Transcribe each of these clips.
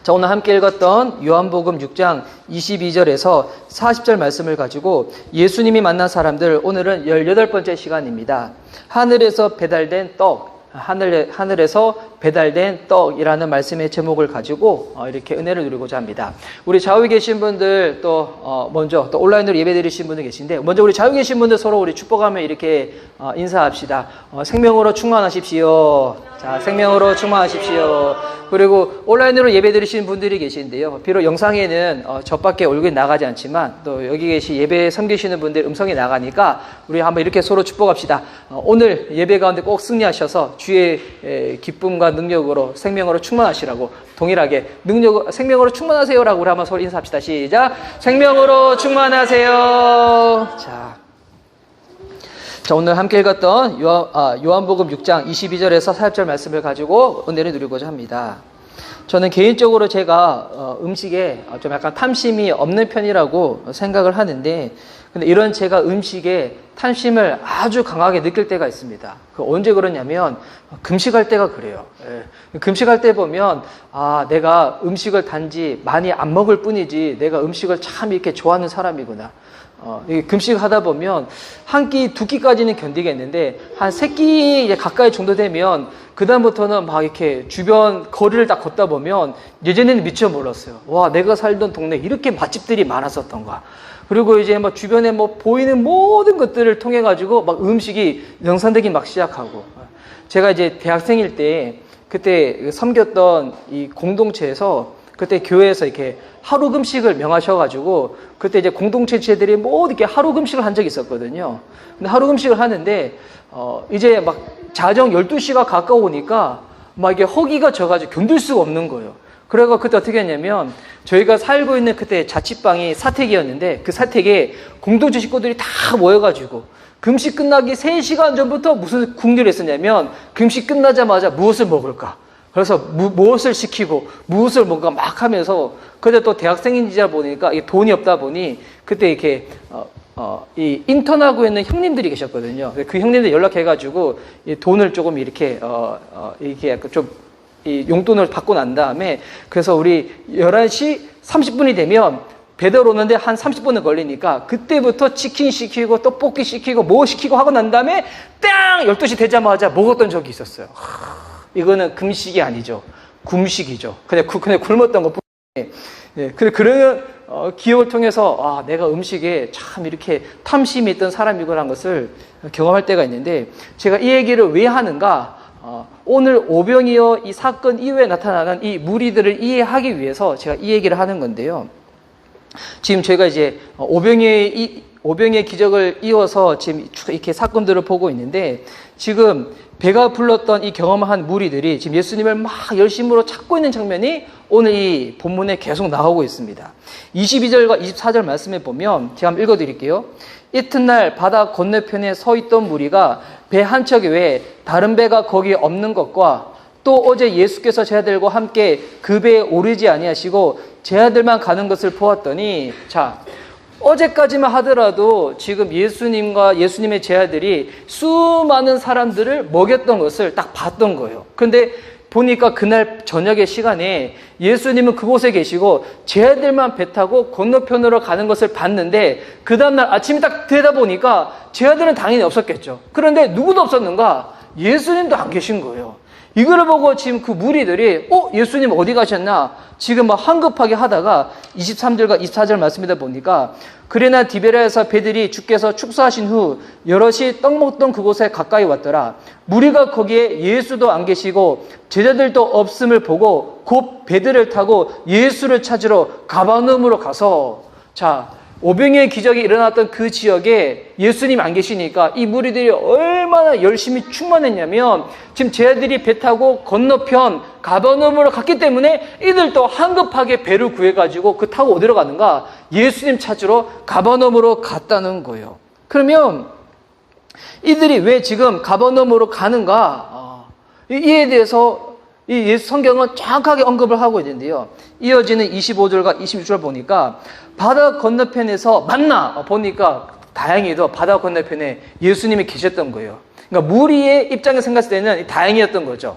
자, 오늘 함께 읽었던 요한복음 6장 22절에서 40절 말씀을 가지고 예수님이 만난 사람들, 오늘은 18번째 시간입니다. 하늘에서 배달된 떡, 하늘에서 배달된 떡이라는 말씀의 제목을 가지고 이렇게 은혜를 누리고자 합니다. 우리 좌우에 계신 분들 먼저 온라인으로 예배 드리신 분들 계신데, 먼저 우리 좌우에 계신 분들 서로 우리 축복하며 이렇게 인사합시다. 생명으로 충만하십시오. 자, 생명으로 충만하십시오. 그리고 온라인으로 예배 드리시는 분들이 계신데요. 비록 영상에는 저밖에 얼굴이 나가지 않지만 또 여기 계시 예배 섬기시는 분들 음성이 나가니까 우리 한번 이렇게 서로 축복합시다. 오늘 예배 가운데 꼭 승리하셔서 주의 기쁨과 능력으로 생명으로 충만하시라고 동일하게 생명으로 충만하세요라고 우리 한번 서로 인사합시다. 시작. 생명으로 충만하세요. 자, 오늘 함께 읽었던 요한복음 6장 22절에서 40절 말씀을 가지고 은혜를 누리고자 합니다. 저는 개인적으로 제가 음식에 좀 약간 탐심이 없는 편이라고 생각을 하는데, 근데 이런 제가 음식에 탐심을 아주 강하게 느낄 때가 있습니다. 언제 그러냐면 금식할 때가 그래요. 금식할 때 보면 내가 음식을 단지 많이 안 먹을 뿐이지 내가 음식을 참 이렇게 좋아하는 사람이구나. 금식하다 보면 한 끼, 두 끼까지는 견디겠는데 한 세 끼 가까이 정도 되면 그다음부터는 막 이렇게 주변 거리를 딱 걷다 보면 예전에는 미처 몰랐어요. 와, 내가 살던 동네에 이렇게 맛집들이 많았었던가. 그리고 이제 막 주변에 보이는 모든 것들을 통해 가지고 막 음식이 영상되기 막 시작하고. 제가 이제 대학생일 때 그때 섬겼던 이 공동체에서 그때 교회에서 이렇게 하루 금식을 명하셔가지고 그때 이제 공동체들이 모두 이렇게 하루 금식을 한 적이 있었거든요. 근데 하루 금식을 하는데 이제 막 자정 12시가 가까우니까 막 이게 허기가 져가지고 견딜 수가 없는 거예요. 그래서 그때 어떻게 했냐면 저희가 살고 있는 그때 자취방이 사택이었는데 그 사택에 공동체 식구들이 다 모여가지고 금식 끝나기 3시간 전부터 무슨 궁리를 했었냐면 금식 끝나자마자 무엇을 먹을까? 그래서 무엇을 시키고 무엇을 뭔가 막 하면서, 근데 또 대학생이자 보니까 돈이 없다 보니 그때 이렇게 이 인턴하고 있는 형님들이 계셨거든요. 그 형님들 연락해가지고 이 돈을 조금 이렇게 이렇게 약간 좀 이 용돈을 받고 난 다음에, 그래서 우리 11시 30분이 되면 배달 오는데 한 30분은 걸리니까 그때부터 치킨 시키고 떡볶이 시키고 뭐 시키고 하고 난 다음에 땅 12시 되자마자 먹었던 적이 있었어요. 이거는 금식이 아니죠. 굶식이죠. 그냥 굶었던 것 뿐이에요. 네, 그런 기억을 통해서 내가 음식에 참 이렇게 탐심이 있던 사람이구나 것을 경험할 때가 있는데, 제가 이 얘기를 왜 하는가? 오늘 오병이어 이 사건 이후에 나타나는 이 무리들을 이해하기 위해서 제가 이 얘기를 하는 건데요. 지금 저희가 이제 오병이의 기적을 이어서 지금 이렇게 사건들을 보고 있는데, 지금 배가 불렀던 이 경험을 한 무리들이 지금 예수님을 막 열심으로 찾고 있는 장면이 오늘 이 본문에 계속 나오고 있습니다. 22절과 24절 말씀에 보면 제가 한번 읽어드릴게요. 이튿날 바다 건너편에 서 있던 무리가 배 한 척 외에 다른 배가 거기 없는 것과 또 어제 예수께서 제 아들과 함께 그 배에 오르지 아니하시고 제 아들만 가는 것을 보았더니, 자, 어제까지만 하더라도 지금 예수님과 예수님의 제자들이 수많은 사람들을 먹였던 것을 딱 봤던 거예요. 그런데 보니까 그날 저녁의 시간에 예수님은 그곳에 계시고 제자들만 배 타고 건너편으로 가는 것을 봤는데, 그 다음날 아침에 딱 되다 보니까 제자들은 당연히 없었겠죠. 그런데 누구도 없었는가? 예수님도 안 계신 거예요. 이거를 보고 지금 그 무리들이 예수님 어디 가셨나? 지금 막 황급하게 하다가 23절과 24절 말씀이다 보니까, 그러나 디베라에서 배들이 주께서 축사하신 후 여럿이 떡 먹던 그곳에 가까이 왔더라. 무리가 거기에 예수도 안 계시고 제자들도 없음을 보고 곧 배들을 타고 예수를 찾으러 가버나움으로 가서, 자, 오병이의 기적이 일어났던 그 지역에 예수님이 안 계시니까 이 무리들이 얼마나 열심히 충만했냐면, 지금 제자들이 배 타고 건너편 가버나움으로 갔기 때문에 이들도 황급하게 배를 구해가지고 그 타고 어디로 가는가? 예수님 찾으러 가버나움으로 갔다는 거예요. 그러면 이들이 왜 지금 가버나움으로 가는가? 이에 대해서 이 예수 성경은 정확하게 언급을 하고 있는데요. 이어지는 25절과 26절 보니까 바다 건너편에서 만나 보니까 다행히도 바다 건너편에 예수님이 계셨던 거예요. 그러니까 무리의 입장에서 생각했을 때는 다행이었던 거죠.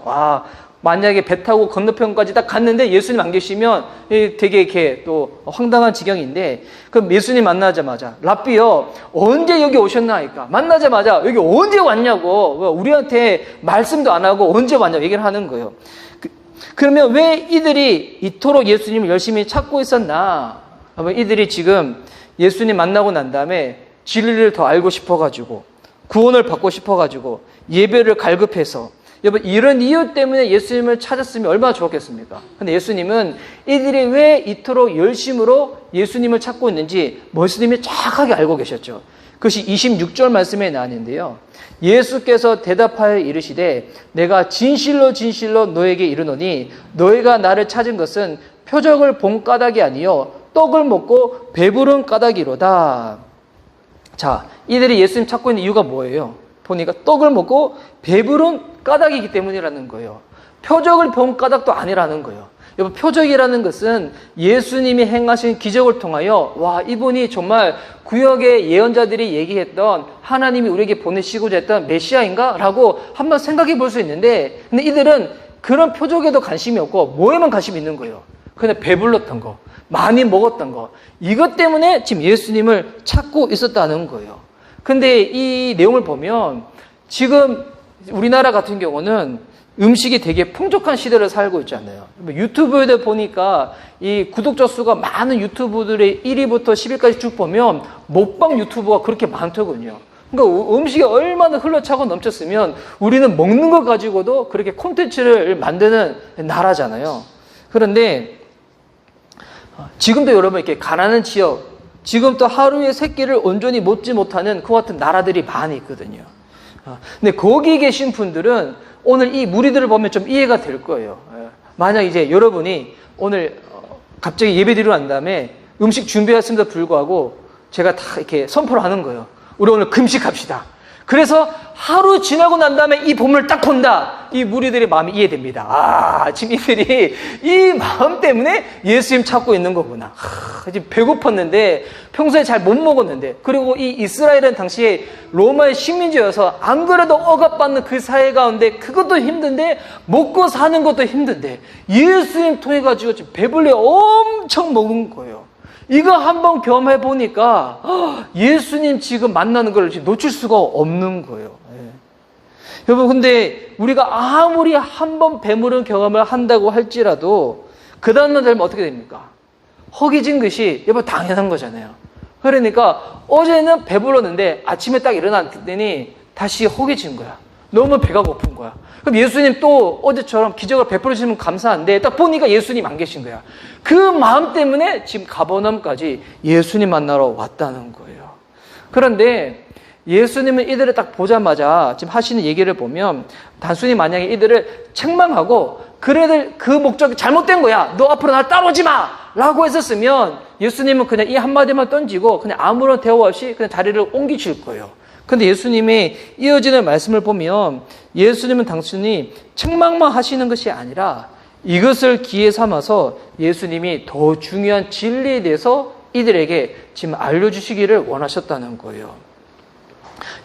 만약에 배 타고 건너편까지 딱 갔는데 예수님 안 계시면 되게 이렇게 또 황당한 지경인데, 그럼 예수님 만나자마자 랍비요 언제 여기 오셨나니까 만나자마자 여기 언제 왔냐고, 우리한테 말씀도 안 하고 언제 왔냐고 얘기를 하는 거예요. 그러면 왜 이들이 이토록 예수님을 열심히 찾고 있었나? 이들이 지금 예수님 만나고 난 다음에 진리를 더 알고 싶어가지고 구원을 받고 싶어가지고 예배를 갈급해서, 여러분 이런 이유 때문에 예수님을 찾았으면 얼마나 좋았겠습니까? 근데 예수님은 이들이 왜 이토록 열심으로 예수님을 찾고 있는지 예수님이 정확하게 알고 계셨죠. 그것이 26절 말씀에 나왔는데요. 예수께서 대답하여 이르시되 내가 진실로 진실로 너에게 이르노니 너희가 나를 찾은 것은 표적을 본 까닭이 아니요 떡을 먹고 배부른 까닭이로다. 자, 이들이 예수님 찾고 있는 이유가 뭐예요? 보니까 떡을 먹고 배부른 까닭이기 때문이라는 거예요. 표적을 본 까닭도 아니라는 거예요. 여러분, 표적이라는 것은 예수님이 행하신 기적을 통하여 와, 이분이 정말 구약의 예언자들이 얘기했던 하나님이 우리에게 보내시고자 했던 메시아인가? 라고 한번 생각해 볼 수 있는데, 근데 이들은 그런 표적에도 관심이 없고 뭐에만 관심이 있는 거예요. 그냥 배불렀던 거, 많이 먹었던 거, 이것 때문에 지금 예수님을 찾고 있었다는 거예요. 근데 이 내용을 보면 지금 우리나라 같은 경우는 음식이 되게 풍족한 시대를 살고 있잖아요. 유튜브에도 보니까 이 구독자 수가 많은 유튜브들의 1위부터 10위까지 쭉 보면 먹방 유튜버가 그렇게 많더군요. 그러니까 음식이 얼마나 흘러차고 넘쳤으면 우리는 먹는 것 가지고도 그렇게 콘텐츠를 만드는 나라잖아요. 그런데 지금도 여러분 이렇게 가난한 지역, 지금도 하루에 3끼를 온전히 먹지 못하는 그 같은 나라들이 많이 있거든요. 근데 거기 계신 분들은 오늘 이 무리들을 보면 좀 이해가 될 거예요. 만약 이제 여러분이 오늘 갑자기 예배 드리러 난 다음에 음식 준비했음에도 불구하고 제가 다 이렇게 선포를 하는 거예요. 우리 오늘 금식합시다. 그래서 하루 지나고 난 다음에 이 본문을 딱 본다. 이 무리들의 마음이 이해됩니다. 아, 지금 이들이 이 마음 때문에 예수님 찾고 있는 거구나. 지금 배고팠는데 평소에 잘 못 먹었는데, 그리고 이 이스라엘은 당시에 로마의 식민지여서 안 그래도 억압받는 그 사회 가운데 그것도 힘든데 먹고 사는 것도 힘든데 예수님 통해 가지고 지금 배불리 엄청 먹은 거예요. 이거 한번 경험해 보니까 예수님 지금 만나는 걸 지금 놓칠 수가 없는 거예요. 예. 여러분, 근데 우리가 아무리 한번 배부른 경험을 한다고 할지라도 그 다음날 되면 어떻게 됩니까? 허기진 것이 여러분 당연한 거잖아요. 그러니까 어제는 배불렀는데 아침에 딱 일어났더니 다시 허기진 거야. 너무 배가 고픈 거야. 그럼 예수님 또 어제처럼 기적을 베풀어 주시면 감사한데 딱 보니까 예수님 안 계신 거야. 그 마음 때문에 지금 가버나움까지 예수님 만나러 왔다는 거예요. 그런데 예수님은 이들을 딱 보자마자 지금 하시는 얘기를 보면 단순히 만약에 이들을 책망하고 그래들 그 목적이 잘못된 거야. 너 앞으로 날 따라오지 마! 라고 했었으면 예수님은 그냥 이 한마디만 던지고 그냥 아무런 대화 없이 그냥 자리를 옮기실 거예요. 근데 예수님의 이어지는 말씀을 보면 예수님은 단순히 책망만 하시는 것이 아니라 이것을 기회 삼아서 예수님이 더 중요한 진리에 대해서 이들에게 지금 알려주시기를 원하셨다는 거예요.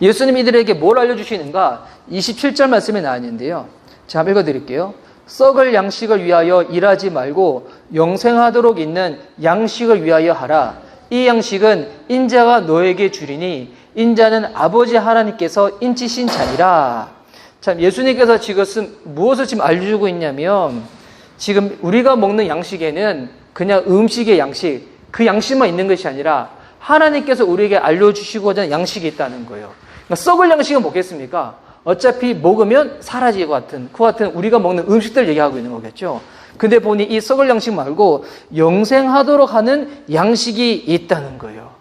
예수님이 이들에게 뭘 알려주시는가? 27절 말씀에 나와 있는데요. 제가 읽어드릴게요. 썩을 양식을 위하여 일하지 말고 영생하도록 있는 양식을 위하여 하라. 이 양식은 인자가 너에게 주리니 인자는 아버지 하나님께서 인치신 자니라. 참, 예수님께서 지금 무엇을 지금 알려주고 있냐면 지금 우리가 먹는 양식에는 그냥 음식의 양식, 그 양식만 있는 것이 아니라 하나님께서 우리에게 알려주시고자 하는 양식이 있다는 거예요. 그러니까 썩을 양식은 뭐겠습니까? 어차피 먹으면 사라질 것 같은, 그 같은 우리가 먹는 음식들 얘기하고 있는 거겠죠. 근데 보니 이 썩을 양식 말고 영생하도록 하는 양식이 있다는 거예요.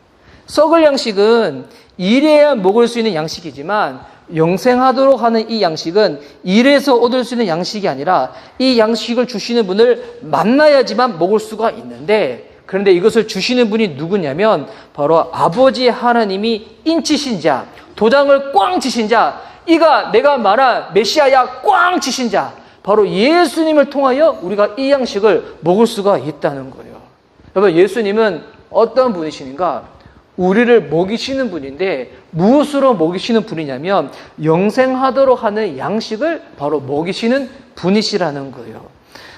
썩을 양식은 일해야 먹을 수 있는 양식이지만 영생하도록 하는 이 양식은 일해서 얻을 수 있는 양식이 아니라 이 양식을 주시는 분을 만나야지만 먹을 수가 있는데, 그런데 이것을 주시는 분이 누구냐면 바로 아버지 하나님이 인치신 자, 도장을 꽝 치신 자, 이가 내가 말한 메시아야 꽝 치신 자, 바로 예수님을 통하여 우리가 이 양식을 먹을 수가 있다는 거예요. 여러분, 예수님은 어떤 분이신가? 우리를 먹이시는 분인데 무엇으로 먹이시는 분이냐면 영생하도록 하는 양식을 바로 먹이시는 분이시라는 거예요.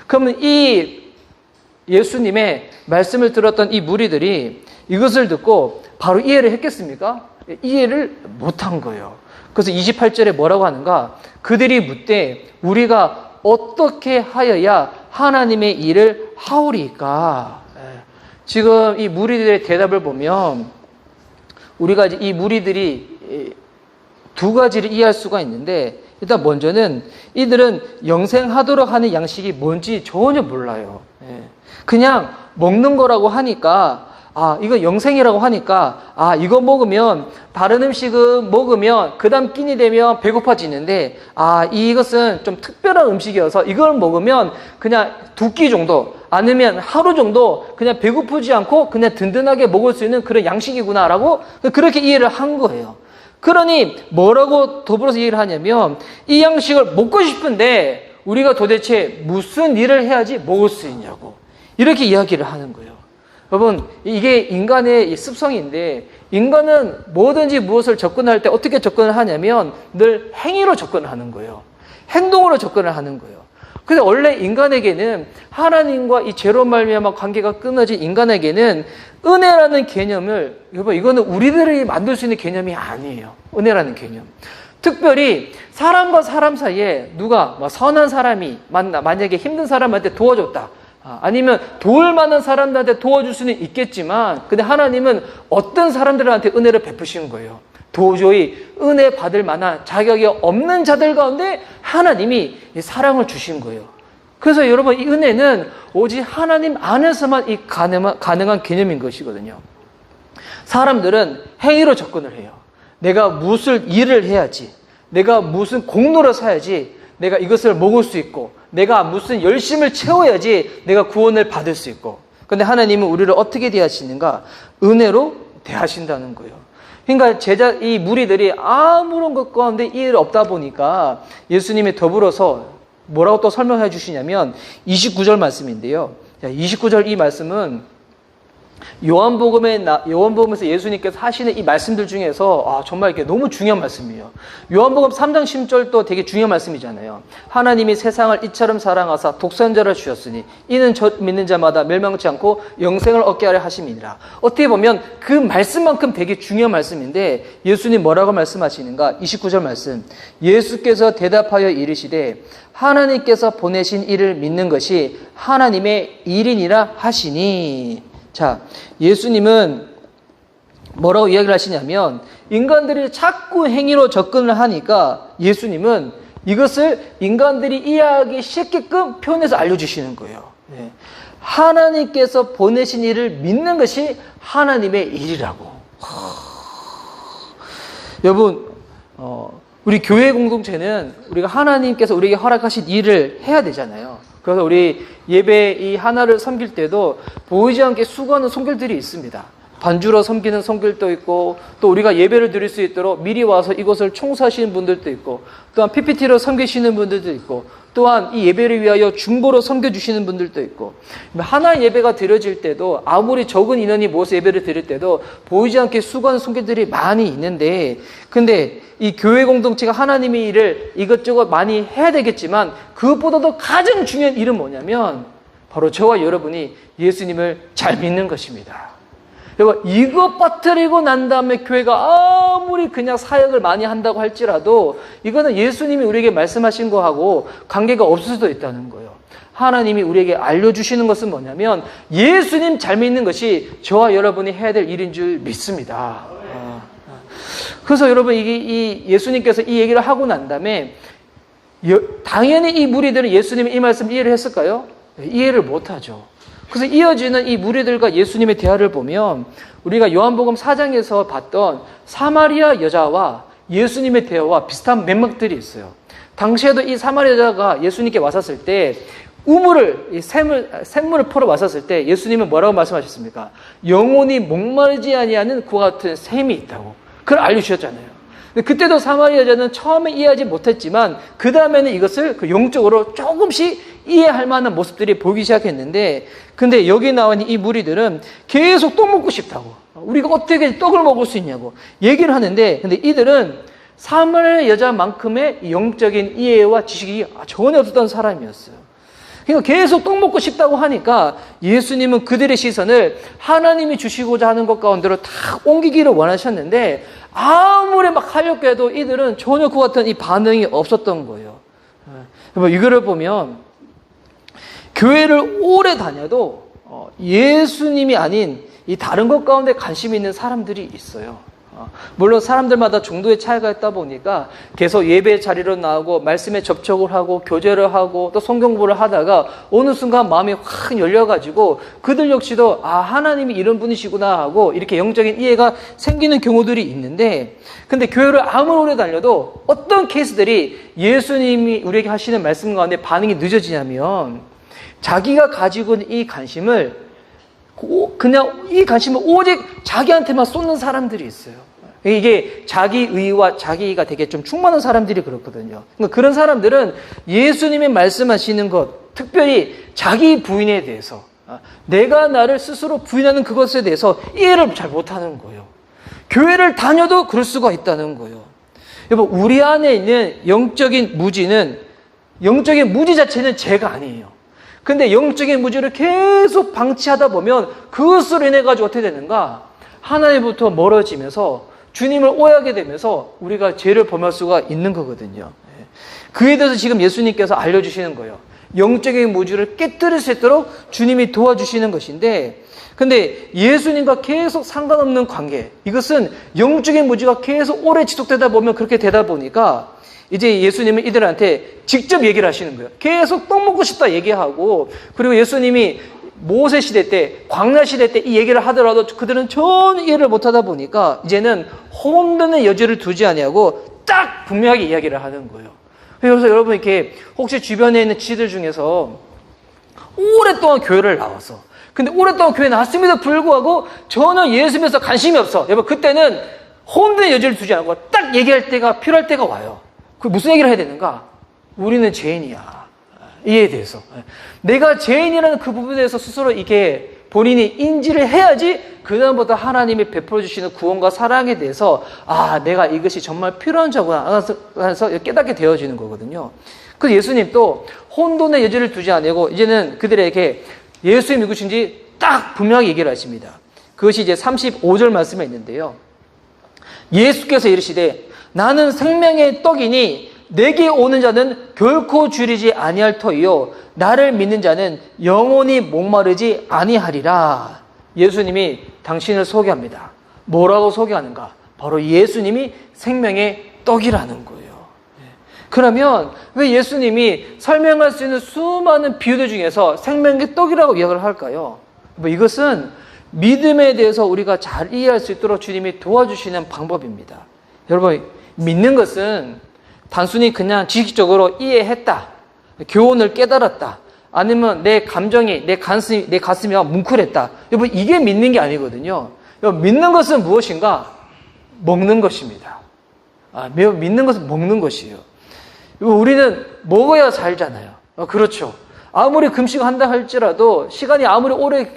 그러면 이 예수님의 말씀을 들었던 이 무리들이 이것을 듣고 바로 이해를 했겠습니까? 이해를 못한 거예요. 그래서 28절에 뭐라고 하는가? 그들이 묻되 우리가 어떻게 하여야 하나님의 일을 하오리까? 지금 이 무리들의 대답을 보면 우리가 이 무리들이 두 가지를 이해할 수가 있는데, 일단 먼저는 이들은 영생하도록 하는 양식이 뭔지 전혀 몰라요. 그냥 먹는 거라고 하니까, 이거 영생이라고 하니까, 이거 먹으면, 다른 음식은 먹으면, 그 다음 끼니 되면 배고파지는데, 이것은 좀 특별한 음식이어서 이걸 먹으면 그냥 2끼 정도, 아니면 하루 정도 그냥 배고프지 않고 그냥 든든하게 먹을 수 있는 그런 양식이구나라고 그렇게 이해를 한 거예요. 그러니 뭐라고 더불어서 이해를 하냐면, 이 양식을 먹고 싶은데 우리가 도대체 무슨 일을 해야지 먹을 수 있냐고 이렇게 이야기를 하는 거예요. 여러분, 이게 인간의 습성인데, 인간은 뭐든지 무엇을 접근할 때 어떻게 접근을 하냐면 늘 행위로 접근을 하는 거예요. 행동으로 접근을 하는 거예요. 근데 원래 인간에게는 하나님과 이 죄로 말미암아 관계가 끊어진 인간에게는 은혜라는 개념을, 여러분, 이거는 우리들이 만들 수 있는 개념이 아니에요. 은혜라는 개념. 특별히 사람과 사람 사이에 누가 선한 사람이 만약에 힘든 사람한테 도와줬다, 아니면 도울 만한 사람들한테 도와줄 수는 있겠지만, 근데 하나님은 어떤 사람들한테 은혜를 베푸신 거예요. 도저히 은혜 받을 만한 자격이 없는 자들 가운데 하나님이 사랑을 주신 거예요. 그래서 여러분, 이 은혜는 오직 하나님 안에서만 이 가능한 개념인 것이거든요. 사람들은 행위로 접근을 해요. 내가 무슨 일을 해야지, 내가 무슨 공로를 사야지 내가 이것을 먹을 수 있고, 내가 무슨 열심을 채워야지 내가 구원을 받을 수 있고. 그런데 하나님은 우리를 어떻게 대하시는가? 은혜로 대하신다는 거예요. 그러니까 이 무리들이 아무런 것 가운데 이해가 없다 보니까 예수님이 더불어서 뭐라고 또 설명해 주시냐면 29절 말씀인데요. 29절 이 말씀은 요한복음에서 예수님께서 하시는 이 말씀들 중에서 정말 이게 너무 중요한 말씀이에요. 요한복음 3장 10절도 되게 중요한 말씀이잖아요. 하나님이 세상을 이처럼 사랑하사 독생자를 주셨으니 이는 저 믿는 자마다 멸망치 않고 영생을 얻게 하려 하심이니라. 어떻게 보면 그 말씀만큼 되게 중요한 말씀인데, 예수님 뭐라고 말씀하시는가? 29절 말씀. 예수께서 대답하여 이르시되 하나님께서 보내신 이를 믿는 것이 하나님의 일이니라 하시니. 자, 예수님은 뭐라고 이야기를 하시냐면, 인간들이 자꾸 행위로 접근을 하니까 예수님은 이것을 인간들이 이해하기 쉽게끔 표현해서 알려주시는 거예요. 하나님께서 보내신 일을 믿는 것이 하나님의 일이라고. 여러분, 우리 교회 공동체는 우리가 하나님께서 우리에게 허락하신 일을 해야 되잖아요. 그래서 우리 예배 이 하나를 섬길 때도 보이지 않게 수고하는 성결들이 있습니다. 반주로 섬기는 성결도 있고, 또 우리가 예배를 드릴 수 있도록 미리 와서 이것을 총수하시는 분들도 있고, 또한 PPT로 섬기시는 분들도 있고, 또한 이 예배를 위하여 중보로 섬겨주시는 분들도 있고, 하나의 예배가 드려질 때도 아무리 적은 인원이 모여서 예배를 드릴 때도 보이지 않게 수고하는 성결들이 많이 있는데, 근데 이 교회 공동체가 하나님의 일을 이것저것 많이 해야 되겠지만 그것보다도 가장 중요한 일은 뭐냐면 바로 저와 여러분이 예수님을 잘 믿는 것입니다. 여러분, 이거 빠뜨리고 난 다음에 교회가 아무리 그냥 사역을 많이 한다고 할지라도 이거는 예수님이 우리에게 말씀하신 거하고 관계가 없을 수도 있다는 거예요. 하나님이 우리에게 알려주시는 것은 뭐냐면 예수님 잘 믿는 것이 저와 여러분이 해야 될 일인 줄 믿습니다. 그래서 여러분, 이 예수님께서 이 얘기를 하고 난 다음에 당연히 이 무리들은 예수님이 이 말씀 이해를 했을까요? 이해를 못하죠. 그래서 이어지는 이 무리들과 예수님의 대화를 보면 우리가 요한복음 4장에서 봤던 사마리아 여자와 예수님의 대화와 비슷한 맥락들이 있어요. 당시에도 이 사마리아 여자가 예수님께 왔었을 때 샘물을 퍼러 왔었을 때 예수님은 뭐라고 말씀하셨습니까? 영혼이 목마르지 아니하는 그와 같은 샘이 있다고 그걸 알려주셨잖아요. 근데 그때도 사마리아 여자는 처음에 이해하지 못했지만 그 다음에는 이것을 영적으로 조금씩 이해할 만한 모습들이 보이기 시작했는데, 근데 여기 나온 이 무리들은 계속 떡 먹고 싶다고, 우리가 어떻게 떡을 먹을 수 있냐고 얘기를 하는데, 근데 이들은 사마리아 여자만큼의 영적인 이해와 지식이 전혀 없었던 사람이었어요. 그러니까 계속 떡 먹고 싶다고 하니까 예수님은 그들의 시선을 하나님이 주시고자 하는 것 가운데로 다 옮기기를 원하셨는데, 아무리 막 하려고 해도 이들은 전혀 그 같은 이 반응이 없었던 거예요. 이거를 보면 교회를 오래 다녀도 예수님이 아닌 이 다른 것 가운데 관심이 있는 사람들이 있어요. 물론 사람들마다 정도의 차이가 있다 보니까 계속 예배 자리로 나오고 말씀에 접촉을 하고 교제를 하고 또 성경공부를 하다가 어느 순간 마음이 확 열려가지고 그들 역시도 하나님이 이런 분이시구나 하고 이렇게 영적인 이해가 생기는 경우들이 있는데, 근데 교회를 아무리 오래 다녀도 어떤 케이스들이 예수님이 우리에게 하시는 말씀 가운데 반응이 늦어지냐면, 자기가 가지고 있는 이 관심을 그냥 이 관심을 오직 자기한테만 쏟는 사람들이 있어요. 이게 자기의와 자기가 되게 좀 충만한 사람들이 그렇거든요. 그러니까 그런 사람들은 예수님이 말씀하시는 것, 특별히 자기 부인에 대해서, 내가 나를 스스로 부인하는 그것에 대해서 이해를 잘 못하는 거예요. 교회를 다녀도 그럴 수가 있다는 거예요. 여러분, 우리 안에 있는 영적인 무지 자체는 죄가 아니에요. 근데 영적인 무지를 계속 방치하다 보면 그것으로 인해 가지고 어떻게 되는가? 하나님부터 멀어지면서 주님을 오해하게 되면서 우리가 죄를 범할 수가 있는 거거든요. 그에 대해서 지금 예수님께서 알려주시는 거예요. 영적인 무지를 깨뜨릴 수 있도록 주님이 도와주시는 것인데, 근데 예수님과 계속 상관없는 관계, 이것은 영적인 무지가 계속 오래 지속되다 보면 그렇게 되다 보니까 이제 예수님은 이들한테 직접 얘기를 하시는 거예요. 계속 떡 먹고 싶다 얘기하고, 그리고 예수님이 모세 시대 때, 광야 시대 때 이 얘기를 하더라도 그들은 전혀 이해를 못하다 보니까 이제는 혼돈의 여지를 두지 아니하고 딱 분명하게 이야기를 하는 거예요. 그래서 여러분, 이렇게 혹시 주변에 있는 지들 중에서 오랫동안 교회를 나와서, 근데 오랫동안 교회에 나왔음에도 불구하고 전혀 예수님에서 관심이 없어. 여러분, 그때는 혼돈의 여지를 두지 않고 딱 얘기할 때가 필요할 때가 와요. 그 무슨 얘기를 해야 되는가? 우리는 죄인이야. 이에 대해서. 내가 죄인이라는 그 부분에 대해서 스스로 이게 본인이 인지를 해야지 그다음부터 하나님이 베풀어 주시는 구원과 사랑에 대해서 내가 이것이 정말 필요한 자구나 해서 깨닫게 되어지는 거거든요. 그래서 예수님 또 혼돈의 여지를 두지 않고 이제는 그들에게 예수님이 누구신지 딱 분명하게 얘기를 하십니다. 그것이 이제 35절 말씀에 있는데요. 예수께서 이르시되 나는 생명의 떡이니 내게 오는 자는 결코 줄이지 아니할 터이요 나를 믿는 자는 영원히 목마르지 아니하리라. 예수님이 당신을 소개합니다. 뭐라고 소개하는가? 바로 예수님이 생명의 떡이라는 거예요. 그러면 왜 예수님이 설명할 수 있는 수많은 비유들 중에서 생명의 떡이라고 이야기를 할까요? 이것은 믿음에 대해서 우리가 잘 이해할 수 있도록 주님이 도와주시는 방법입니다. 여러분, 믿는 것은 단순히 그냥 지식적으로 이해했다, 교훈을 깨달았다, 아니면 내 감정이, 내 가슴이 뭉클했다, 여러분, 이게 믿는 게 아니거든요. 여러분, 믿는 것은 무엇인가? 먹는 것입니다. 믿는 것은 먹는 것이에요. 우리는 먹어야 살잖아요. 그렇죠. 아무리 금식한다 할지라도, 시간이 아무리 오래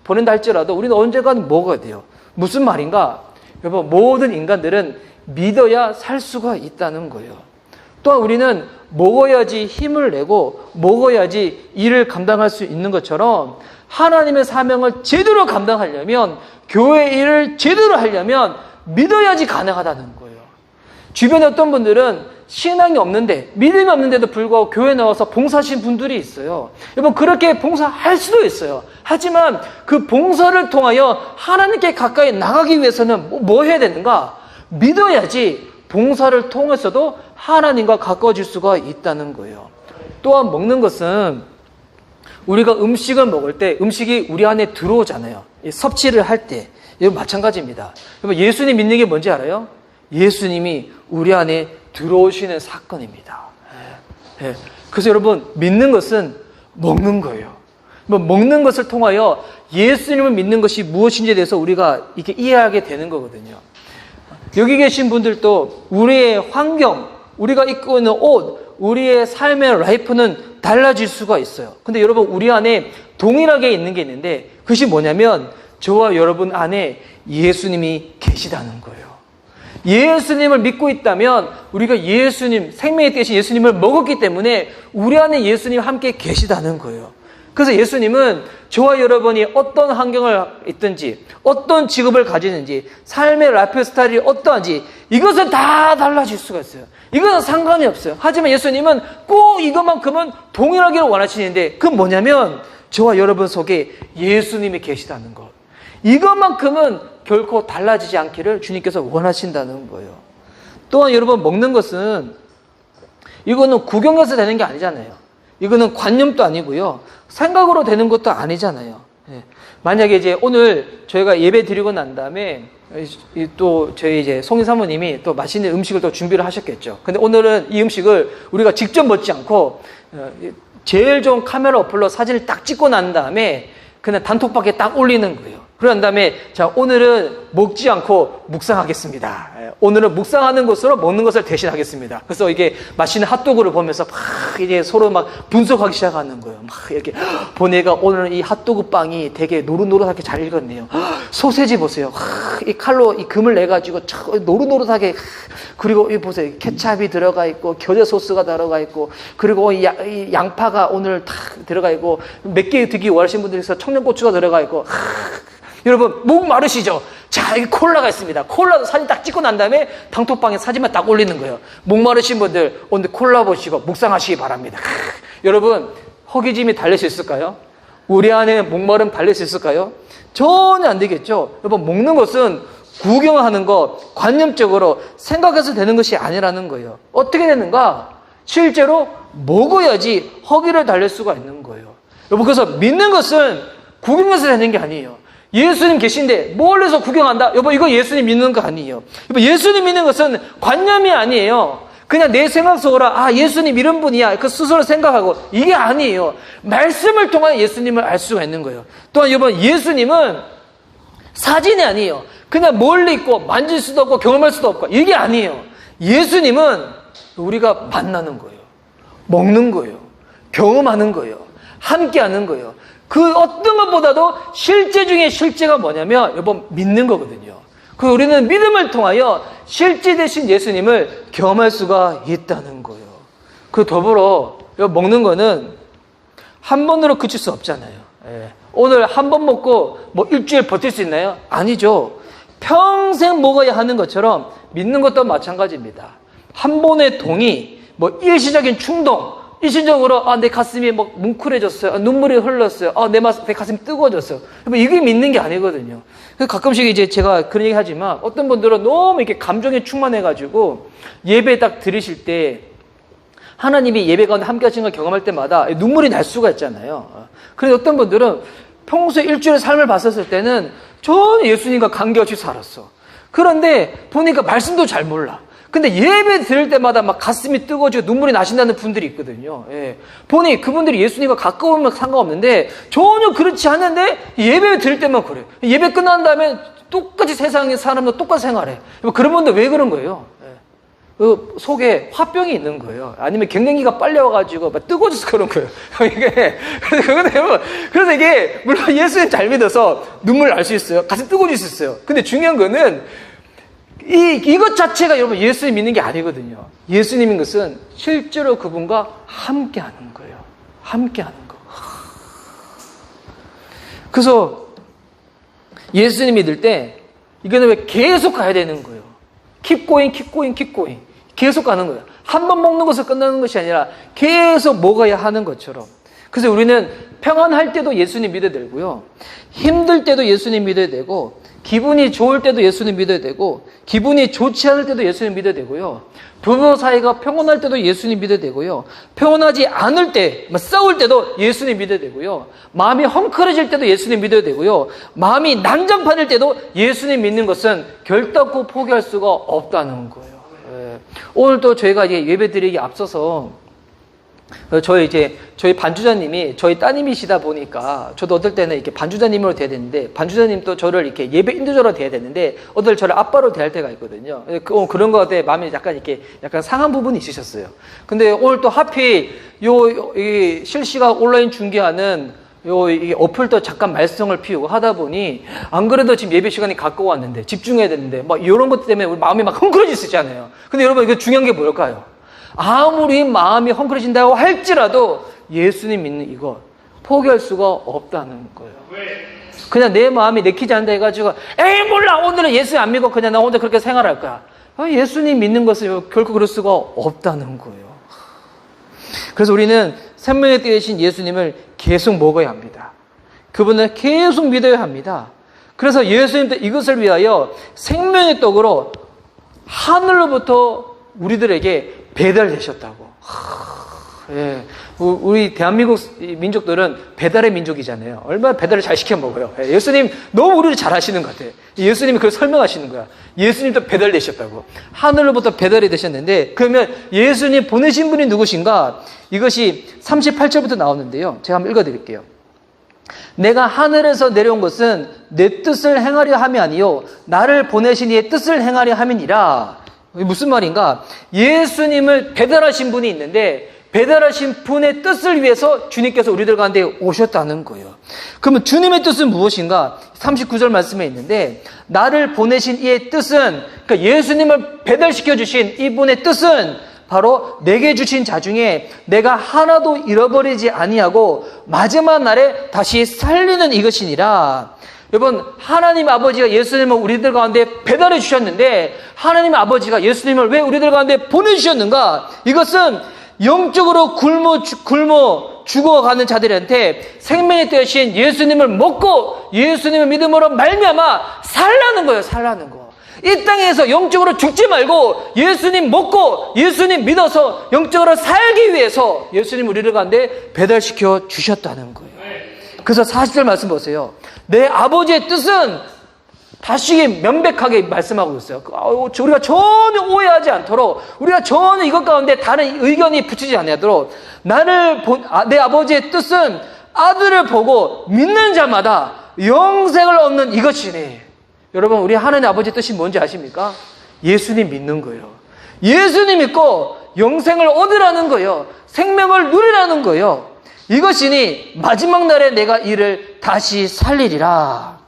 보낸다 할지라도 우리는 언젠가는 먹어야 돼요. 무슨 말인가? 여러분, 모든 인간들은 믿어야 살 수가 있다는 거예요. 또한 우리는 먹어야지 힘을 내고 먹어야지 일을 감당할 수 있는 것처럼 하나님의 사명을 제대로 감당하려면, 교회 일을 제대로 하려면 믿어야지 가능하다는 거예요. 주변에 어떤 분들은 신앙이 없는데, 믿음이 없는데도 불구하고 교회에 나와서 봉사하신 분들이 있어요. 여러분, 그렇게 봉사할 수도 있어요. 하지만 그 봉사를 통하여 하나님께 가까이 나가기 위해서는 뭐 해야 되는가? 믿어야지 봉사를 통해서도 하나님과 가까워질 수가 있다는 거예요. 또한 먹는 것은 우리가 음식을 먹을 때 음식이 우리 안에 들어오잖아요. 섭취를 할 때. 이거 마찬가지입니다. 여러분, 예수님 믿는 게 뭔지 알아요? 예수님이 우리 안에 들어오시는 사건입니다. 그래서 여러분, 믿는 것은 먹는 거예요. 먹는 것을 통하여 예수님을 믿는 것이 무엇인지에 대해서 우리가 이렇게 이해하게 되는 거거든요. 여기 계신 분들도 우리의 환경, 우리가 입고 있는 옷, 우리의 삶의 라이프는 달라질 수가 있어요. 근데 여러분, 우리 안에 동일하게 있는 게 있는데 그것이 뭐냐면 저와 여러분 안에 예수님이 계시다는 거예요. 예수님을 믿고 있다면 우리가 예수님, 생명의 되신 예수님을 먹었기 때문에 우리 안에 예수님 함께 계시다는 거예요. 그래서 예수님은 저와 여러분이 어떤 환경을 있든지 어떤 직업을 가지는지 삶의 라이프 스타일이 어떠한지 이것은 다 달라질 수가 있어요. 이것은 상관이 없어요. 하지만 예수님은 꼭 이것만큼은 동일하기를 원하시는데 그건 뭐냐면 저와 여러분 속에 예수님이 계시다는 것. 이것만큼은 결코 달라지지 않기를 주님께서 원하신다는 거예요. 또한 여러분, 먹는 것은 이거는 구경해서 되는 게 아니잖아요. 이거는 관념도 아니고요. 생각으로 되는 것도 아니잖아요. 만약에 이제 오늘 저희가 예배 드리고 난 다음에 또 저희 이제 송인 사모님이 또 맛있는 음식을 또 준비를 하셨겠죠. 근데 오늘은 이 음식을 우리가 직접 먹지 않고 제일 좋은 카메라 어플로 사진을 딱 찍고 난 다음에 그냥 단톡방에 딱 올리는 거예요. 그런 다음에 자, 오늘은 먹지 않고 묵상하겠습니다. 오늘은 묵상하는 것으로 먹는 것을 대신하겠습니다. 그래서 이게 맛있는 핫도그를 보면서 막 이제 서로 막 분석하기 시작하는 거예요. 막 이렇게 보내가 오늘은 이 핫도그 빵이 되게 노릇노릇하게 잘 익었네요. 소세지 보세요. 이 칼로 이 금을 내 가지고 노릇노릇하게, 그리고 이 보세요. 케찹이 들어가 있고 겨자 소스가 들어가 있고, 그리고 이 양파가 오늘 딱 들어가 있고, 몇 개 드기 원하시는 분들에서 청양고추가 들어가 있고. 여러분, 목 마르시죠? 자, 여기 콜라가 있습니다. 콜라도 사진 딱 찍고 난 다음에 단톡방에 사진만 딱 올리는 거예요. 목 마르신 분들 오늘 콜라 보시고 묵상하시기 바랍니다. 여러분, 허기짐이 달릴 수 있을까요? 우리 안에 목마름 달릴 수 있을까요? 전혀 안 되겠죠. 여러분, 먹는 것은 구경하는 것, 관념적으로 생각해서 되는 것이 아니라는 거예요. 어떻게 되는가? 실제로 먹어야지 허기를 달랠 수가 있는 거예요. 여러분, 그래서 믿는 것은 구경해서 되는 게 아니에요. 예수님 계신데 뭘 해서 구경한다? 여보, 이거 예수님 믿는 거 아니에요. 여보, 예수님 믿는 것은 관념이 아니에요. 그냥 내 생각 속으로 예수님 이런 분이야 그 스스로 생각하고, 이게 아니에요. 말씀을 통해 예수님을 알 수가 있는 거예요. 또한 여러분, 예수님은 사진이 아니에요. 그냥 멀리 있고 만질 수도 없고 경험할 수도 없고, 이게 아니에요. 예수님은 우리가 만나는 거예요. 먹는 거예요. 경험하는 거예요. 함께하는 거예요. 그 어떤 것보다도 실제 중에 실제가 뭐냐면 여러분, 믿는 거거든요. 그 우리는 믿음을 통하여 실제 되신 예수님을 경험할 수가 있다는 거예요. 그 더불어 먹는 거는 한 번으로 그칠 수 없잖아요. 오늘 한 번 먹고 뭐 일주일 버틸 수 있나요? 아니죠. 평생 먹어야 하는 것처럼 믿는 것도 마찬가지입니다. 한 번의 동의, 뭐 일시적인 충동, 일시적으로 내 가슴이 막 뭉클해졌어요. 눈물이 흘렀어요. 내 가슴이 뜨거워졌어요. 이게 믿는 게 아니거든요. 가끔씩 이제 제가 그런 얘기 하지만 어떤 분들은 너무 이렇게 감정에 충만해가지고 예배 딱 들으실 때 하나님이 예배 가운데 함께 하신 걸 경험할 때마다 눈물이 날 수가 있잖아요. 그런데 어떤 분들은 평소에 일주일의 삶을 봤었을 때는 전혀 예수님과 관계없이 살았어. 그런데 보니까 말씀도 잘 몰라. 근데 예배 들을 때마다 막 가슴이 뜨거워지고 눈물이 나신다는 분들이 있거든요. 보니 그분들이 예수님과 가까우면 상관없는데 전혀 그렇지 않은데 예배 들을 때만 그래요. 예배 끝난 다음에 똑같이 세상의 사람도 똑같이 생활해. 그런 분들 왜 그런 거예요? 그 속에 화병이 있는 거예요. 아니면 갱년기가 빨리 와가지고 막 뜨거워져서 그런 거예요. 이게 그래서 이게 물론 예수님 잘 믿어서 눈물 날 수 있어요. 가슴 뜨거워질 수 있어요. 근데 중요한 거는 이것 자체가 여러분 예수님 믿는 게 아니거든요. 예수님인 것은 실제로 그분과 함께 하는 거예요. 함께 하는 거. 그래서 예수님 믿을 때 이거는 왜 계속 가야 되는 거예요. keep going, keep going, keep going. 계속 가는 거예요. 한 번 먹는 것을 끝나는 것이 아니라 계속 먹어야 하는 것처럼. 그래서 우리는 평안할 때도 예수님 믿어야 되고요. 힘들 때도 예수님 믿어야 되고, 기분이 좋을 때도 예수님 믿어야 되고, 기분이 좋지 않을 때도 예수님 믿어야 되고요. 부부 사이가 평온할 때도 예수님 믿어야 되고요. 평온하지 않을 때, 싸울 때도 예수님 믿어야 되고요. 마음이 헝클어질 때도 예수님 믿어야 되고요. 마음이 난장판일 때도 예수님 믿는 것은 결단코 포기할 수가 없다는 거예요. 오늘 또 저희가 이제 예배 드리기 앞서서 저희 반주자님이 저희 따님이시다 보니까 저도 어떨 때는 이렇게 반주자님으로 돼야 되는데, 반주자님도 저를 이렇게 예배 인도자로 돼야 되는데, 어떨 저를 아빠로 대할 때가 있거든요. 그런 것에 마음이 약간 상한 부분이 있으셨어요. 근데 오늘 또 하필 이 실시간 온라인 중계하는 이 어플도 잠깐 말썽을 피우고 하다 보니, 안 그래도 지금 예배 시간이 가까웠는데 집중해야 되는데 막 이런 것 때문에 우리 마음이 막 헝클어지시잖아요. 근데 여러분, 이거 중요한 게 뭘까요? 아무리 마음이 헝클어진다고 할지라도 예수님 믿는 이거 포기할 수가 없다는 거예요. 그냥 내 마음이 내키지 않는다 해가지고 에이 몰라, 오늘은 예수님 안 믿고 그냥 나 혼자 그렇게 생활할 거야. 예수님 믿는 것은 결코 그럴 수가 없다는 거예요. 그래서 우리는 생명의 띠이신 예수님을 계속 먹어야 합니다. 그분을 계속 믿어야 합니다. 그래서 예수님도 이것을 위하여 생명의 떡으로 하늘로부터 우리들에게 배달되셨다고. 예. 우리 대한민국 민족들은 배달의 민족이잖아요. 얼마나 배달을 잘 시켜 먹어요. 예수님 너무 우리를 잘 하시는 것 같아요. 예수님이 그걸 설명하시는 거야. 예수님도 배달되셨다고. 하늘로부터 배달이 되셨는데, 그러면 예수님 보내신 분이 누구신가? 이것이 38절부터 나오는데요. 제가 한번 읽어드릴게요. 내가 하늘에서 내려온 것은 내 뜻을 행하려 함이 아니요 나를 보내신 이의 뜻을 행하려 함이니라. 무슨 말인가? 예수님을 배달하신 분이 있는데, 배달하신 분의 뜻을 위해서 주님께서 우리들 가운데 오셨다는 거예요. 그러면 주님의 뜻은 무엇인가? 39절 말씀에 있는데, 나를 보내신 이의 뜻은, 그러니까 예수님을 배달시켜 주신 이분의 뜻은 바로 내게 주신 자 중에 내가 하나도 잃어버리지 아니하고 마지막 날에 다시 살리는 이것이니라. 여러분, 하나님 아버지가 예수님을 우리들 가운데 배달해 주셨는데, 하나님 아버지가 예수님을 왜 우리들 가운데 보내주셨는가? 이것은 영적으로 굶어 죽어가는 자들한테 생명의 되신 예수님을 먹고 예수님의 믿음으로 말미암아 살라는 거예요. 살라는 거. 이 땅에서 영적으로 죽지 말고 예수님 먹고 예수님 믿어서 영적으로 살기 위해서 예수님 우리를 가운데 배달시켜 주셨다는 거예요. 그래서 40절 말씀 보세요. 내 아버지의 뜻은 다시 명백하게 말씀하고 있어요. 우리가 전혀 오해하지 않도록, 우리가 전혀 이것 가운데 다른 의견이 붙이지 않도록, 내 아버지의 뜻은 아들을 보고 믿는 자마다 영생을 얻는 이것이니. 여러분, 우리 하나님 아버지의 뜻이 뭔지 아십니까? 예수님 믿는 거예요. 예수님 믿고 영생을 얻으라는 거예요. 생명을 누리라는 거예요. 이것이니 마지막 날에 내가 이를 다시 살리리라.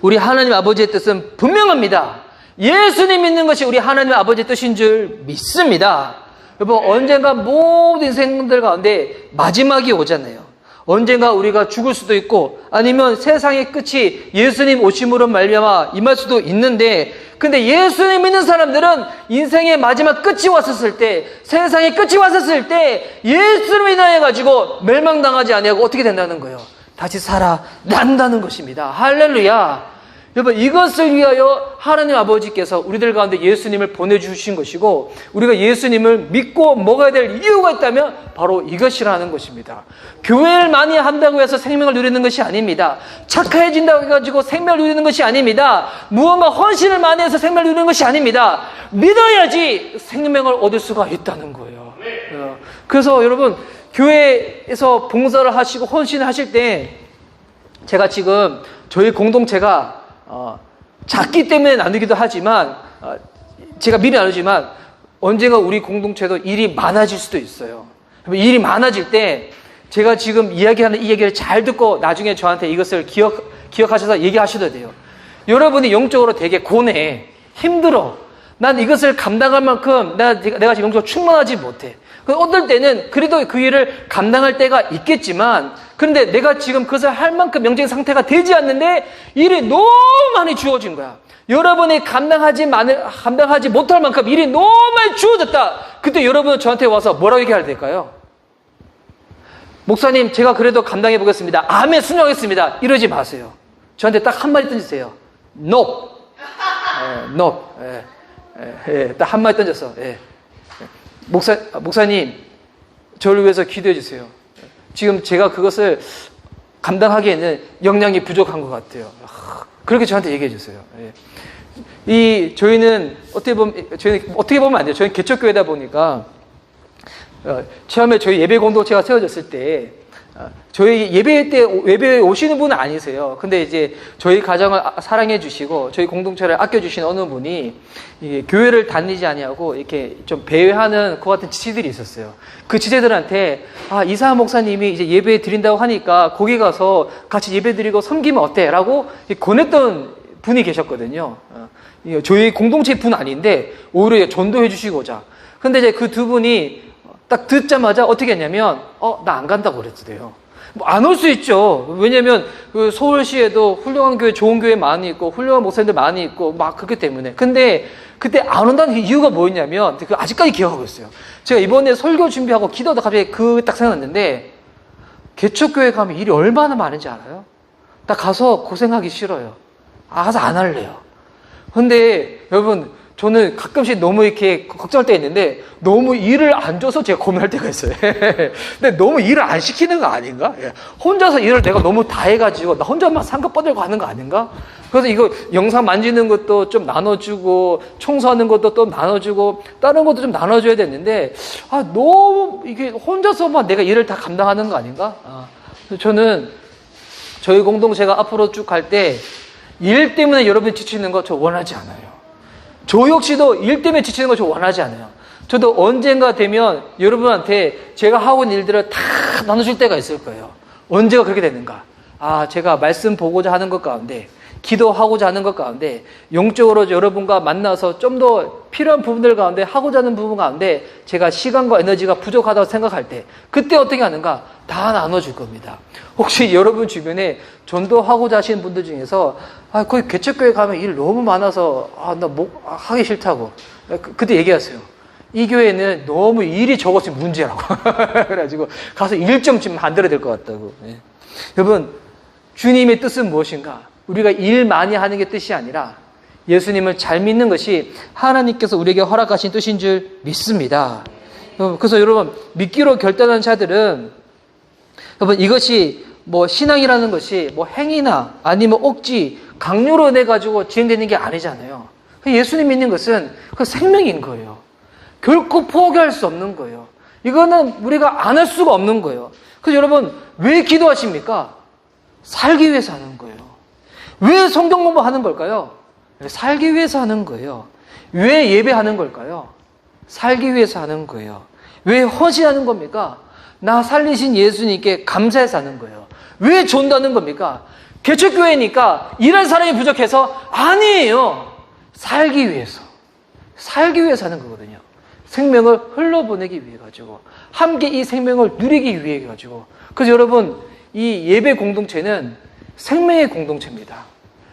우리 하나님 아버지의 뜻은 분명합니다. 예수님 믿는 것이 우리 하나님 아버지의 뜻인 줄 믿습니다. 여러분, 언젠가 모든 인생들 가운데 마지막이 오잖아요. 언젠가 우리가 죽을 수도 있고, 아니면 세상의 끝이 예수님 오심으로 말미암아 임할 수도 있는데, 근데 예수님 믿는 사람들은 인생의 마지막 끝이 왔었을 때, 세상의 끝이 왔었을 때 예수를 인하여 가지고 멸망당하지 아니하고 어떻게 된다는 거예요? 다시 살아난다는 것입니다. 할렐루야. 여러분, 이것을 위하여 하나님 아버지께서 우리들 가운데 예수님을 보내주신 것이고, 우리가 예수님을 믿고 먹어야 될 이유가 있다면 바로 이것이라는 것입니다. 교회를 많이 한다고 해서 생명을 누리는 것이 아닙니다. 착해진다고 해가지고 생명을 누리는 것이 아닙니다. 무언가 헌신을 많이 해서 생명을 누리는 것이 아닙니다. 믿어야지 생명을 얻을 수가 있다는 거예요. 그래서 여러분, 교회에서 봉사를 하시고 헌신을 하실 때, 제가 지금 저희 공동체가 작기 때문에 나누기도 하지만, 제가 미리 나누지만 언젠가 우리 공동체도 일이 많아질 수도 있어요. 일이 많아질 때 제가 지금 이야기하는 이 얘기를 잘 듣고 나중에 저한테 이것을 기억하셔서 얘기하셔도 돼요. 여러분이 영적으로 되게 고뇌해, 힘들어, 난 이것을 감당할 만큼 내가 지금 영적으로 충만하지 못해. 어떨 때는 그래도 그 일을 감당할 때가 있겠지만, 그런데 내가 지금 그것을 할 만큼 영적인 상태가 되지 않는데 일이 너무 많이 주어진 거야. 여러분이 감당하지 못할 만큼 일이 너무 많이 주어졌다. 그때 여러분은 저한테 와서 뭐라고 얘기해야 될까요? 목사님, 제가 그래도 감당해 보겠습니다. 아멘, 순종하겠습니다. 이러지 마세요. 저한테 딱 한마디 던지세요. No. No. 딱 한마디 던졌어. 목사님, 저를 위해서 기도해 주세요. 지금 제가 그것을 감당하기에는 역량이 부족한 것 같아요. 그렇게 저한테 얘기해 주세요. 저희는 어떻게 보면 안 돼요. 저희는 개척교회다 보니까 처음에 저희 예배 공동체가 세워졌을 때 저희 예배에 오시는 분은 아니세요. 근데 이제 저희 가정을 사랑해 주시고 저희 공동체를 아껴 주신 어느 분이 교회를 다니지 아니하고 이렇게 좀 배회하는 그 같은 지체들이 있었어요. 그 지체들한테 이사한 목사님이 이제 예배 드린다고 하니까 거기 가서 같이 예배 드리고 섬기면 어때? 라고 권했던 분이 계셨거든요. 저희 공동체 분 아닌데 오히려 전도해 주시고자. 근데 이제 그 두 분이 딱 듣자마자 어떻게 했냐면 나 안 간다고 그랬대요. 뭐 안 올 수 있죠. 왜냐면 그 서울시에도 훌륭한 교회, 좋은 교회 많이 있고 훌륭한 목사님들 많이 있고 막 그렇기 때문에. 근데 그때 안 온다는 이유가 뭐였냐면 아직까지 기억하고 있어요. 제가 이번에 설교 준비하고 기도하다 갑자기 딱 생각났는데 개척교회 가면 일이 얼마나 많은지 알아요? 나 가서 고생하기 싫어요. 가서 안 할래요. 근데 여러분 저는 가끔씩 너무 이렇게 걱정할 때가 있는데 너무 일을 안 줘서 제가 고민할 때가 있어요. 근데 너무 일을 안 시키는 거 아닌가? 혼자서 일을 내가 너무 다 해가지고 나 혼자만 상급 뻗들고 하는 거 아닌가? 그래서 이거 영상 만지는 것도 좀 나눠주고 청소하는 것도 또 나눠주고 다른 것도 좀 나눠줘야 되는데 너무 이게 혼자서만 내가 일을 다 감당하는 거 아닌가? 저는 저희 공동체가 앞으로 쭉 갈 때 일 때문에 여러분이 지치는 거 저 원하지 않아요. 저 역시도 일 때문에 지치는 거 저 원하지 않아요. 저도 언젠가 되면 여러분한테 제가 하고 있는 일들을 다 나눠줄 때가 있을 거예요. 언제가 그렇게 되는가? 제가 말씀 보고자 하는 것 가운데, 기도하고자 하는 것 가운데, 영적으로 여러분과 만나서 좀 더 필요한 부분들 가운데, 하고자 하는 부분 가운데 제가 시간과 에너지가 부족하다고 생각할 때 그때 어떻게 하는가? 다 나눠줄 겁니다. 혹시 여러분 주변에 전도하고자 하시는 분들 중에서 거기 개척교회 가면 일 너무 많아서 나 하기 싫다고 그때 얘기하세요. 이 교회는 너무 일이 적어서 문제라고 그래가지고 가서 일정 좀 만들어야 될 것 같다고. 여러분 주님의 뜻은 무엇인가? 우리가 일 많이 하는 게 뜻이 아니라 예수님을 잘 믿는 것이 하나님께서 우리에게 허락하신 뜻인 줄 믿습니다. 그래서 여러분 믿기로 결단한 자들은 여러분 이것이 뭐 신앙이라는 것이 뭐 행위나 아니면 억지, 강요로 내 가지고 진행되는 게 아니잖아요. 예수님 믿는 것은 그 생명인 거예요. 결코 포기할 수 없는 거예요. 이거는 우리가 안 할 수가 없는 거예요. 그래서 여러분 왜 기도하십니까? 살기 위해서 하는 거예요. 왜 성경 공부하는 걸까요? 살기 위해서 하는 거예요. 왜 예배하는 걸까요? 살기 위해서 하는 거예요. 왜 헌신하는 겁니까? 나 살리신 예수님께 감사해서 하는 거예요. 왜 존다는 겁니까? 개척교회니까 일할 사람이 부족해서 아니에요. 살기 위해서. 살기 위해서 하는 거거든요. 생명을 흘러보내기 위해 가지고 함께 이 생명을 누리기 위해 가지고. 그래서 여러분 이 예배 공동체는 생명의 공동체입니다.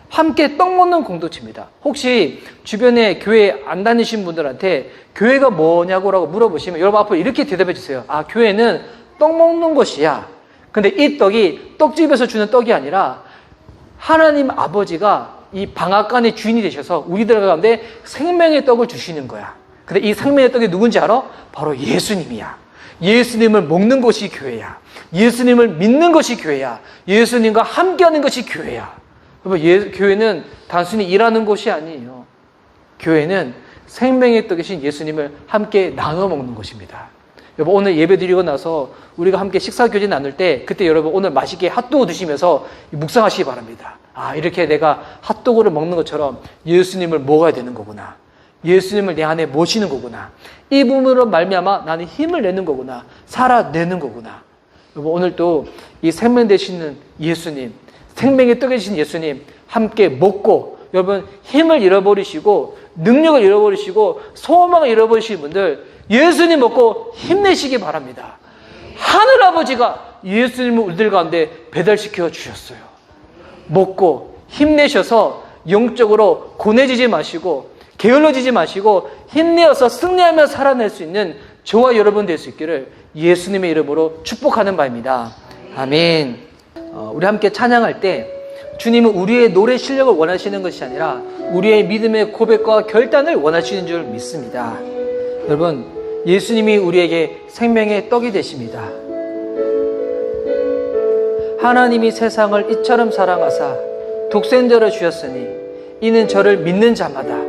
함께 떡 먹는 공동체입니다. 혹시 주변에 교회 안 다니신 분들한테 교회가 뭐냐고 물어보시면 여러분 앞으로 이렇게 대답해 주세요. 교회는 떡 먹는 곳이야. 근데 이 떡이 떡집에서 주는 떡이 아니라 하나님 아버지가 이 방앗간의 주인이 되셔서 우리들 가운데 생명의 떡을 주시는 거야. 근데 이 생명의 떡이 누군지 알아? 바로 예수님이야. 예수님을 먹는 것이 교회야. 예수님을 믿는 것이 교회야. 예수님과 함께하는 것이 교회야. 여러분, 교회는 단순히 일하는 곳이 아니에요. 교회는 생명의 떡이신 예수님을 함께 나눠 먹는 것입니다. 여러분 오늘 예배 드리고 나서 우리가 함께 식사교제 나눌 때 그때 여러분 오늘 맛있게 핫도그 드시면서 묵상하시기 바랍니다. 이렇게 내가 핫도그를 먹는 것처럼 예수님을 먹어야 되는 거구나. 예수님을 내 안에 모시는 거구나. 이 부분으로 말미암아 나는 힘을 내는 거구나. 살아내는 거구나. 여러분 오늘 또 이 생명 되시는 예수님, 생명의 떡이 되신 예수님 함께 먹고 여러분 힘을 잃어버리시고 능력을 잃어버리시고 소망을 잃어버리시는 분들 예수님 먹고 힘내시기 바랍니다. 하늘아버지가 예수님을 우리들 가운데 배달시켜 주셨어요. 먹고 힘내셔서 영적으로 고뇌지지 마시고 게을러지지 마시고 힘내어서 승리하며 살아낼 수 있는 저와 여러분 될 수 있기를 예수님의 이름으로 축복하는 바입니다. 아멘. 우리 함께 찬양할 때 주님은 우리의 노래 실력을 원하시는 것이 아니라 우리의 믿음의 고백과 결단을 원하시는 줄 믿습니다. 여러분 예수님이 우리에게 생명의 떡이 되십니다. 하나님이 세상을 이처럼 사랑하사 독생자를 주셨으니 이는 저를 믿는 자마다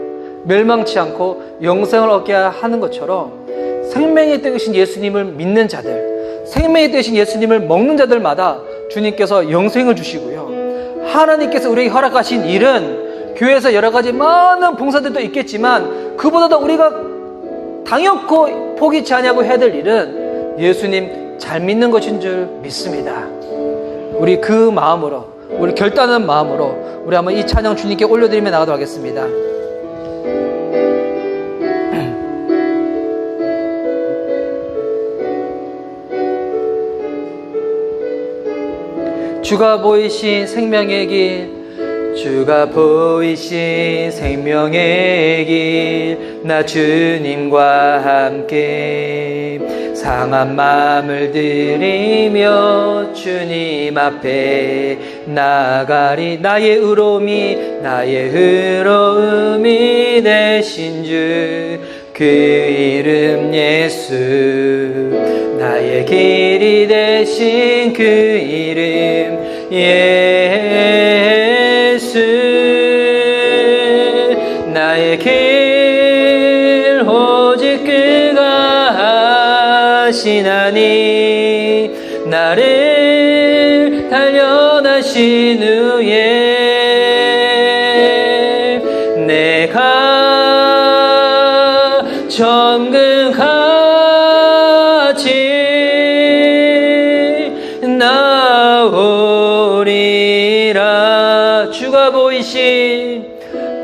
멸망치 않고 영생을 얻게 하는 것처럼 생명이 되신 예수님을 믿는 자들, 생명이 되신 예수님을 먹는 자들마다 주님께서 영생을 주시고요. 하나님께서 우리에게 허락하신 일은 교회에서 여러 가지 많은 봉사들도 있겠지만 그보다도 우리가 당연코 포기치 않냐고 해야 될 일은 예수님 잘 믿는 것인 줄 믿습니다. 우리 그 마음으로, 우리 결단한 마음으로 우리 한번 이 찬양 주님께 올려드리며 나가도록 하겠습니다. 주가 보이신 생명의 길, 주가 보이신 생명의 길, 나 주님과 함께 상한 마음을 들이며 주님 앞에 나가리. 나의 의로움이 되신 주, 그 이름 예수. 나의 길이 되신 그 이름 예수. 나의 길 오직 그가 하시나니, 나를 단련하신 후에 내가 정금같이 나오리라.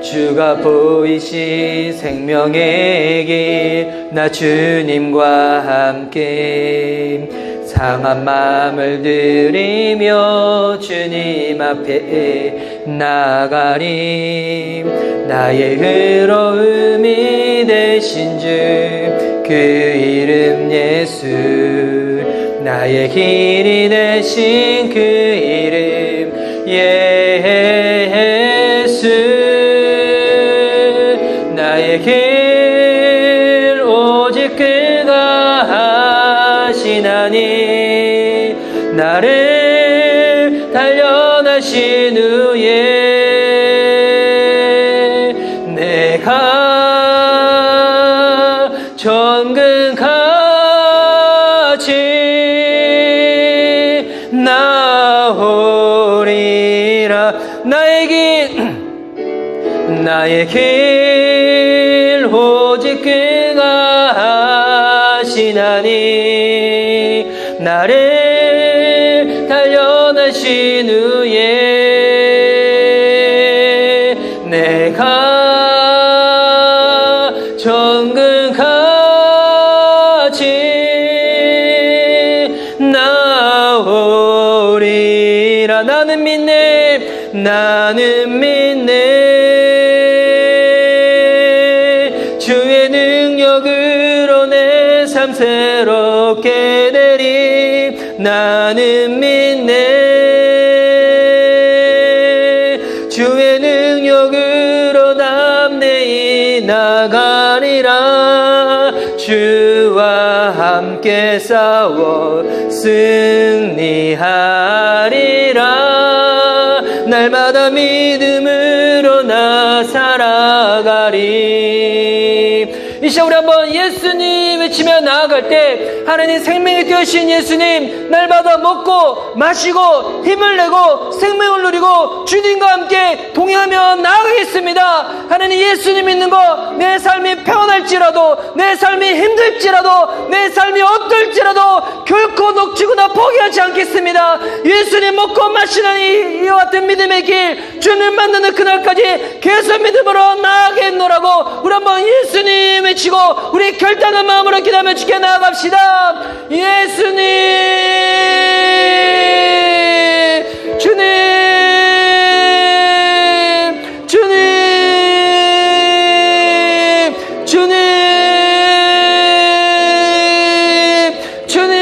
주가 보이신 생명의 길, 나 주님과 함께 상한 마음을 들이며 주님 앞에 나가리. 나의 의로움이 되신 주, 그 이름 예수. 나의 길이 되신 그 이름 예수. 나의 길 오직 그가 하시나니, 나를 단련하신 후에 내가 정금같이 나오리라. 나의 길 오직 그가 하시나니, 나를 단련하신 후에 내가 정금같이 나오리라. 나는 믿네 주의 능력으로 내 삶 새롭게 되리. 나는 믿네 주의 능력으로 담대히 나가리라. 주와 함께 싸워 승리하리라. 날마다 믿음으로 나 살아가리. 이 시간 우리 한번 예수님 외치며 나아갈 때 하나님 생명이 되어신 예수님, 날마다 먹고 마시고 힘을 내고 생명을 누리고 주님과 함께 동행하며 나아가겠습니다. 하나님 예수님 믿는 거, 내 삶이 평안할지라도, 내 삶이 힘들지라도, 내 삶이 어떨지라도 결코 놓치거나 포기하지 않겠습니다. 예수님 먹고 마시는 이와 같은 믿음의 길, 주님 만나는 그날까지 계속 믿음으로 나아가겠노라고 우리 한번 예수님 외치고 우리 결단한 마음으로 기도하며 주께 나아갑시다. 예수님, 주님, 주님, 주님, 주님.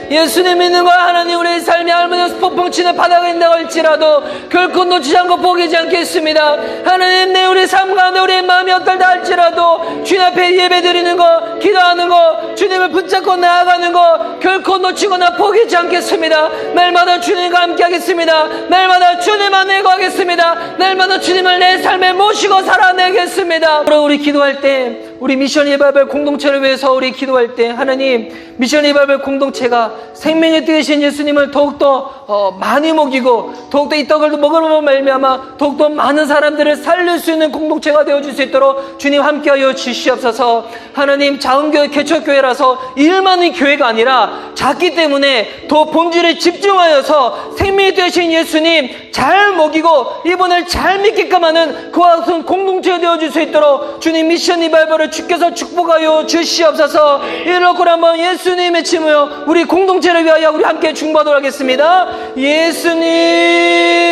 예수님 믿는 누가 하나님 우리의 삶이 알면서 폭풍치는 바다가 있다고 할지라도 결코 놓치지 않고 포기하지 않겠습니다. 하나님 내 우리 삶 가운데 우리의 마음이 어떨다 할지라도 주님 앞에 예배 드리는 거, 기도하는 거, 주님을 붙잡고 나아가는 거 결코 놓치거나 포기하지 않겠습니다. 날마다 주님과 함께 하겠습니다. 날마다 주님 안에 거하겠습니다. 날마다 주님을 내 삶에 모시고 살아내겠습니다. 우리 기도할 때, 우리 미션 리바이벌 공동체를 위해서 우리 기도할 때 하나님 미션 리바이벌 공동체가 생명의 뜨이신 예수님을 더욱더 많이 먹이고 더욱더 이 떡을 먹으면 말미암아 더욱더 많은 사람들을 살릴 수 있는 공동체가 되어줄 수 있도록 주님 함께하여 주시옵소서. 하나님 작은 교회 개척교회라서 일 많은 교회가 아니라 작기 때문에 더 본질에 집중하여서 생명의 뜨이신 예수님 잘 먹이고 이분을 잘 믿게끔 하는 그와 같은 공동체가 되어줄 수 있도록 주님 미션 리바이벌을 주께서 축복하여 주시옵소서. 이렇게 한번 예수님의 침으여 우리 공동체를 위하여 우리 함께 중보하도록 하겠습니다.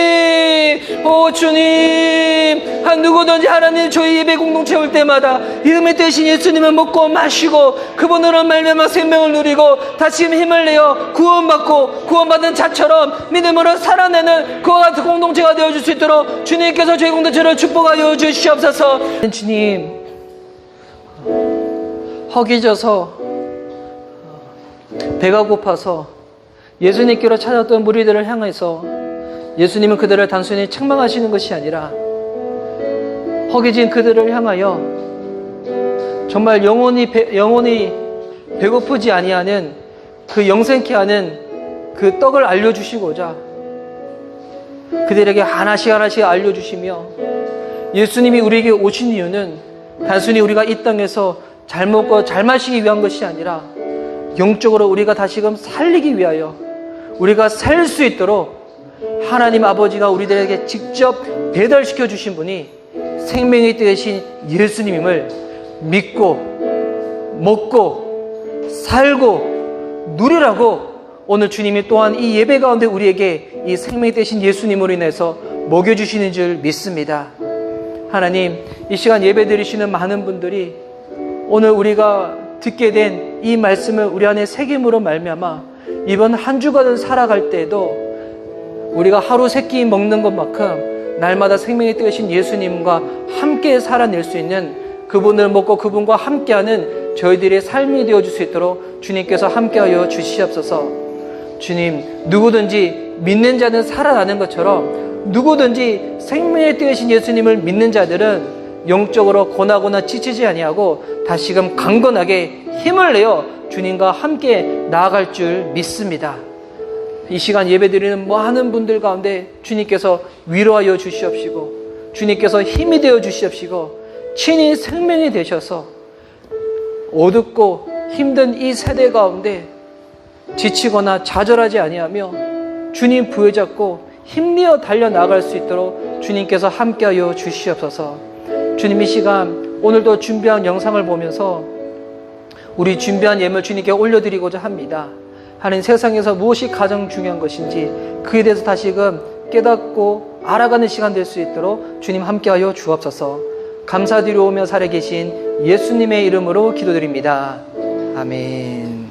예수님, 오 주님, 누구든지 하나님 저희 예배 공동체 올 때마다 이름의 대신 예수님을 먹고 마시고 그분으로 말미암아 생명을 누리고 다시 힘을 내어 구원받고 구원받은 자처럼 믿음으로 살아내는 그와 같은 공동체가 되어줄 수 있도록 주님께서 저희 공동체를 축복하여 주시옵소서. 주님, 허기져서 배가 고파서 예수님께로 찾았던 무리들을 향해서 예수님은 그들을 단순히 책망하시는 것이 아니라 허기진 그들을 향하여 정말 영원히 배고프지 아니하는 그 영생케 하는 그 떡을 알려주시고자 그들에게 하나씩 하나씩 알려주시며 예수님이 우리에게 오신 이유는 단순히 우리가 이 땅에서 잘 먹고 잘 마시기 위한 것이 아니라 영적으로 우리가 다시금 살리기 위하여 우리가 살 수 있도록 하나님 아버지가 우리들에게 직접 배달시켜 주신 분이 생명의 되신 예수님임을 믿고 먹고 살고 누리라고 오늘 주님이 또한 이 예배 가운데 우리에게 이 생명의 되신 예수님으로 인해서 먹여주시는 줄 믿습니다. 하나님, 이 시간 예배 드리시는 많은 분들이 오늘 우리가 듣게 된 이 말씀을 우리 안에 새김으로 말미암아 이번 한 주간을 살아갈 때에도 우리가 하루 세 끼 먹는 것만큼 날마다 생명의 뜨신 예수님과 함께 살아낼 수 있는 그분을 먹고 그분과 함께하는 저희들의 삶이 되어줄 수 있도록 주님께서 함께하여 주시옵소서. 주님, 누구든지 믿는 자는 살아나는 것처럼 누구든지 생명의 뜨신 예수님을 믿는 자들은 영적으로 고나고나 지치지 아니하고 다시금 강건하게 힘을 내어 주님과 함께 나아갈 줄 믿습니다. 이 시간 예배드리는 많은 분들 가운데 주님께서 위로하여 주시옵시고 주님께서 힘이 되어 주시옵시고 친히 생명이 되셔서 어둡고 힘든 이 세대 가운데 지치거나 좌절하지 아니하며 주님 부여잡고 힘내어 달려나갈 수 있도록 주님께서 함께하여 주시옵소서. 주님, 이 시간 오늘도 준비한 영상을 보면서 우리 준비한 예물 주님께 올려드리고자 합니다. 하나님, 세상에서 무엇이 가장 중요한 것인지 그에 대해서 다시금 깨닫고 알아가는 시간 될 수 있도록 주님 함께하여 주옵소서. 감사드리오며 살아계신 예수님의 이름으로 기도드립니다. 아멘.